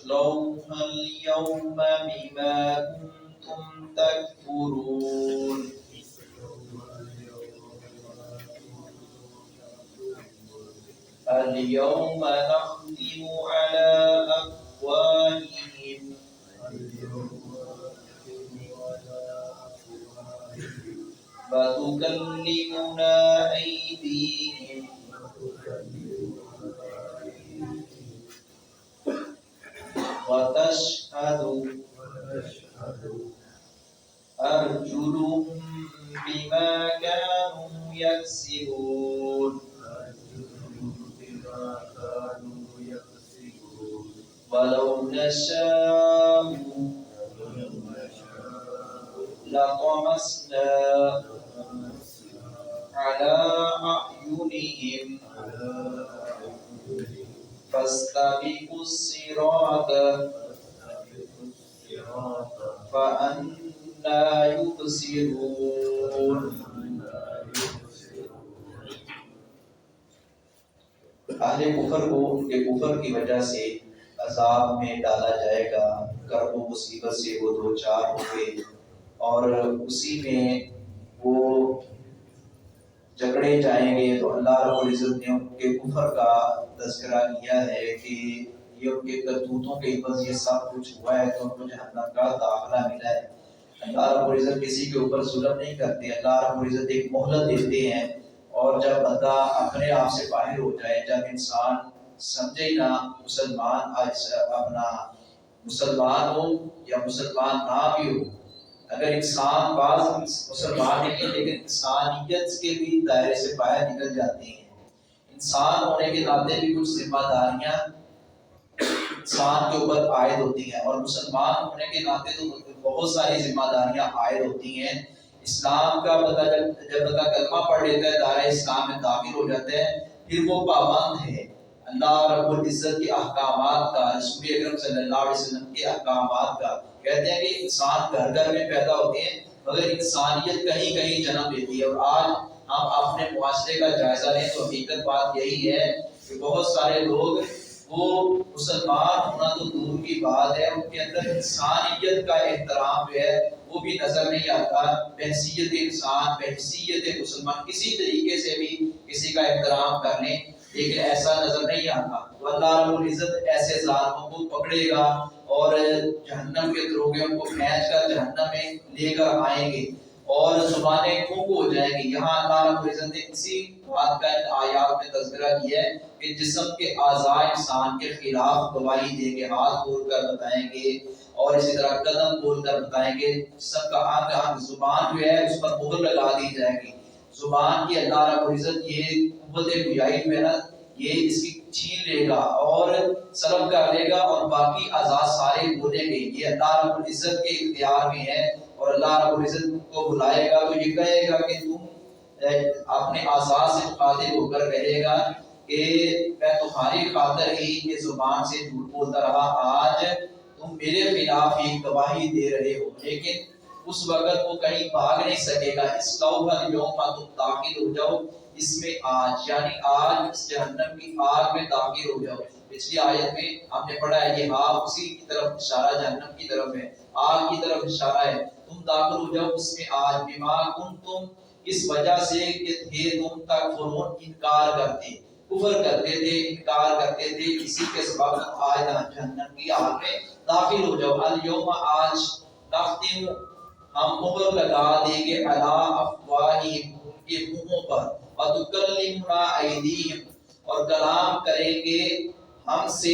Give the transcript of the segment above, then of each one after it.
اصلوها اليوم بما كنتم تكفرون اليوم نختم على أفواههم وتكلمنا أيديهم وتشهد أرجلهم بما كانوا يكسبون ولو نشاء لطمسنا على أعينهم فاستبقوا الصراط فأنى يبصرون اہل کفر کو ان کے کفر کی وجہ سے عذاب میں ڈالا جائے گا، کرب و مصیبت سے وہ دو چار ہوں گے اور اسی میں وہ جکڑے جائیں گے۔ تو اللہ رب العزت نے ان کے کفر کا تذکرہ کیا ہے کہ یہ ان کے کرتوتوں کے عوض یہ سب کچھ ہوا ہے، تو ان کو جہنم کا داخلہ ملا ہے۔ اللہ رب العزت کسی کے اوپر ظلم نہیں کرتے، اللہ رب العزت ایک مہلت دیتے ہیں، اور جب بندہ اپنے آپ سے باہر ہو جائے، جب انسان سمجھے نہ مسلمان اپنا مسلمان ہو یا مسلمان نہ بھی ہو، اگر انسان بعض مسلمان نہیں ہے لیکن انسانیت کے بھی دائرے سے باہر نکل جاتے ہیں، انسان ہونے کے ناطے بھی کچھ ذمہ داریاں انسان کے اوپر عائد ہوتی ہیں، اور مسلمان ہونے کے ناطے تو بہت ساری ذمہ داریاں عائد ہوتی ہیں۔ اسلام کا پتہ جب بندہ کلمہ پڑھ لیتا ہے، دائرہ اسلام میں داخل ہو جاتا ہے، پھر وہ پابند ہے اللہ رب العزت کے احکامات کا، رسول اکرم صلی اللہ علیہ وسلم کے احکامات کا۔ کہتے ہیں کہ انسان گھر گھر میں پیدا ہوتے ہیں مگر انسانیت کہیں کہیں جنم لیتی ہے، اور آج ہم اپنے معاشرے کا جائزہ لیں تو حقیقت بات یہی ہے کہ بہت سارے لوگ وہ مسلمان ہونا تو دور کی بات ہے، ان کے اندر انسانیت کا احترام جو ہے وہ بھی نظر نہیں آتا۔ بحیثیت انسان، بحیثیت مسلمان کسی طریقے سے بھی کسی کا احترام کر لیں لیکن ایسا نظر نہیں آتا، تو اللہ رب العزت ایسے ظالموں کو پکڑے گا اور جہنم کے دروگے ان کو کھینچ کر جہنم میں لے کر آئیں گے اور زبانیں کھوکھو ہو جائیں گی۔ یہاں اللہ رب العزت نے اسی بات کا ان آیات میں تذکرہ کیا ہے کہ جسم کے اعضاء انسان کے خلاف گواہی دیں گے، ہاتھ بول کر بتائیں گے اور اسی طرح قدم بول کر بتائیں گے، جسم کا انگ زبان جو ہے اس پر مہر لگا دی جائے گی۔ زبان کی اللہ رب العزت یہ قوت گویائی جو ہے نا یہ اس کی چھین لے گا اور سلب کر لے گا اور باقی اعضاء سارے بولیں گے، یہ اللہ رب العزت کے اختیار میں ہے۔ اور اللہ رب العزت کو بلائے گا تو یہ کہے گا کہ تم اپنے اعضاء سے مخاطب ہو کر کہے گا کہ میں تمہاری خاطر ہی یہ زبان سے جھوٹ بولتا رہا، آج تم میرے خلاف ہی گواہی دے رہے ہو، لیکن اس وقت وہ کہیں بھاگ نہیں سکے گا۔ اس لوحہ یوم تم داخل ہو جاؤ اس میں آج، یعنی آج اس جہنم کی آگ میں داخل ہو جاؤ۔ پچھلی آیت میں ہم نے پڑھا ہے یہ ہاں اسی کی طرف اشارہ جہنم کی طرف ہے، آگ کی طرف اشارہ ہے، تم داخل ہو جاؤ اس میں آج، بما کنتم اس وجہ سے کہ تھے تم تکفرون انکار کرتے، کفر کرتے تھے، انکار کرتے تھے، اسی کے سبب آج جہنم کی آگ میں داخل ہو جاؤ۔ الیوم آج نختم ہم مہر لگا دیں گے علی افواہہم ان کے منہوں پر، وتکلمنا ایدیہم اور کلام کریں گے ہم سے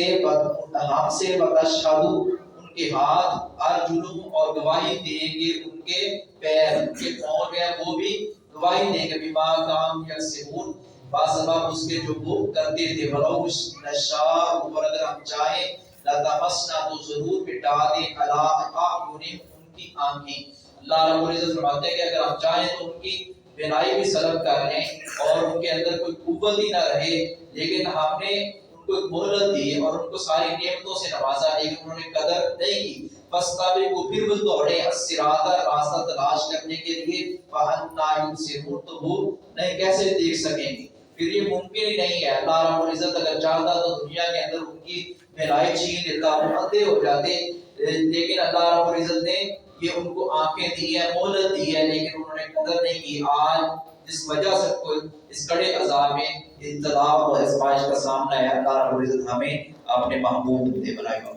وتشہد ان کے ہاتھ، ارجلہم اور گواہی دیں گے ان کے پیر، ان کے پاؤں جو ہے وہ بھی گواہی دیں گے، بما کانوا یکسبون بسبب اس کے جو وہ کرتے تھے، ولو نشاء اور اگر ہم چاہیں لطمسنا تو ضرور مٹا دیں علی اعینہم ان کی آنکھیں۔ اللہ رب العزت فرماتے ہیں کہ اگر ہم چاہیں تو ان کی بینائی بھی سلب کر لیں اور ان کے اندر کوئی قوت ہی نہ رہے، لیکن ہم نے ان کو ایک مہلت دی اور ان کو ساری نعمتوں سے نوازا لیکن انہوں نے قدر نہیں کی۔ فاستبقوا پھر وہ دوڑے الصراط راستہ تلاش کرنے کے لیے، فأنی یبصرون تو وہ نہیں کیسے دیکھ سکیں گے۔ پھر یہ ممکن ہی نہیں ہے. اللہ رب العزت اگر چاہتا تو دنیا کے اندر ان کی بھلائی چھین دیتا، وہ اندھے ہو جاتے، لیکن اللہ رب العزت نے یہ ان کو آنکھیں دی ہے، مہلت دی ہے، لیکن انہوں نے قدر نہیں کی. آج جس وجہ سے کوئی اس کڑے عذاب میں ابتلا و آزمائش کا سامنا ہے، اللہ رب العزت ہمیں اپنے محبوب بندے بنائے گا.